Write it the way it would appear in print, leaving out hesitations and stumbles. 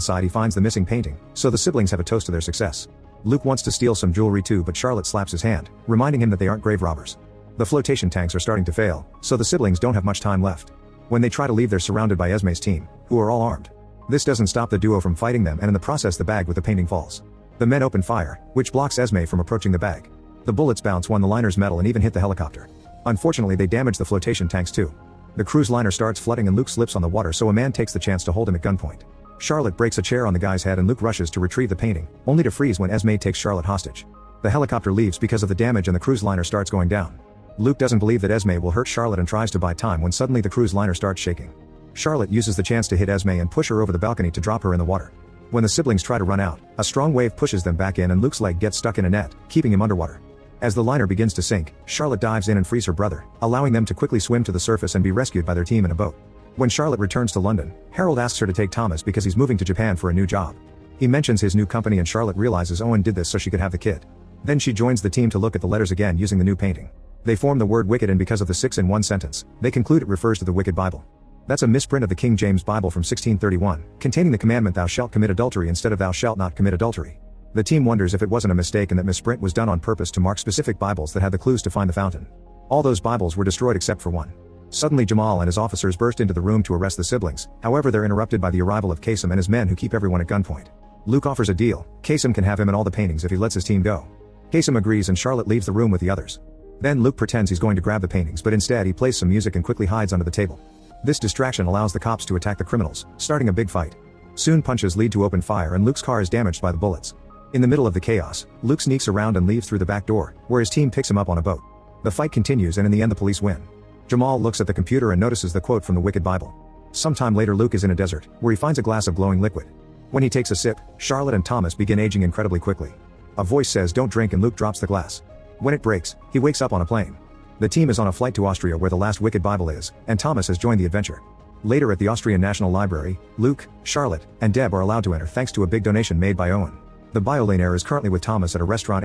outside he finds the missing painting, so the siblings have a toast to their success. Luke wants to steal some jewelry too, but Charlotte slaps his hand, reminding him that they aren't grave robbers. The flotation tanks are starting to fail, so the siblings don't have much time left. When they try to leave, they're surrounded by Esme's team, who are all armed. This doesn't stop the duo from fighting them, and in the process the bag with the painting falls. The men open fire, which blocks Esme from approaching the bag. The bullets bounce on the liner's metal and even hit the helicopter. Unfortunately, they damage the flotation tanks too. The cruise liner starts flooding and Luke slips on the water, so a man takes the chance to hold him at gunpoint. Charlotte breaks a chair on the guy's head and Luke rushes to retrieve the painting, only to freeze when Esme takes Charlotte hostage. The helicopter leaves because of the damage and the cruise liner starts going down. Luke doesn't believe that Esme will hurt Charlotte and tries to buy time when suddenly the cruise liner starts shaking. Charlotte uses the chance to hit Esme and push her over the balcony to drop her in the water. When the siblings try to run out, a strong wave pushes them back in and Luke's leg gets stuck in a net, keeping him underwater. As the liner begins to sink, Charlotte dives in and frees her brother, allowing them to quickly swim to the surface and be rescued by their team in a boat. When Charlotte returns to London, Harold asks her to take Thomas because he's moving to Japan for a new job. He mentions his new company and Charlotte realizes Owen did this so she could have the kid. Then she joins the team to look at the letters again using the new painting. They form the word wicked, and because of the 6 in one sentence, they conclude it refers to the Wicked Bible. That's a misprint of the King James Bible from 1631, containing the commandment thou shalt commit adultery instead of thou shalt not commit adultery. The team wonders if it wasn't a mistake and that misprint was done on purpose to mark specific Bibles that had the clues to find the fountain. All those Bibles were destroyed except for one. Suddenly Jamal and his officers burst into the room to arrest the siblings, however they're interrupted by the arrival of Kasem and his men who keep everyone at gunpoint. Luke offers a deal. Kasem can have him and all the paintings if he lets his team go. Kasem agrees and Charlotte leaves the room with the others. Then Luke pretends he's going to grab the paintings, but instead he plays some music and quickly hides under the table. This distraction allows the cops to attack the criminals, starting a big fight. Soon punches lead to open fire and Luke's car is damaged by the bullets. In the middle of the chaos, Luke sneaks around and leaves through the back door, where his team picks him up on a boat. The fight continues and in the end the police win. Jamal looks at the computer and notices the quote from the Wicked Bible. Sometime later Luke is in a desert, where he finds a glass of glowing liquid. When he takes a sip, Charlotte and Thomas begin aging incredibly quickly. A voice says don't drink and Luke drops the glass. When it breaks, he wakes up on a plane. The team is on a flight to Austria where the last Wicked Bible is, and Thomas has joined the adventure. Later at the Austrian National Library, Luke, Charlotte, and Deb are allowed to enter thanks to a big donation made by Owen. The Biolinaire is currently with Thomas at a restaurant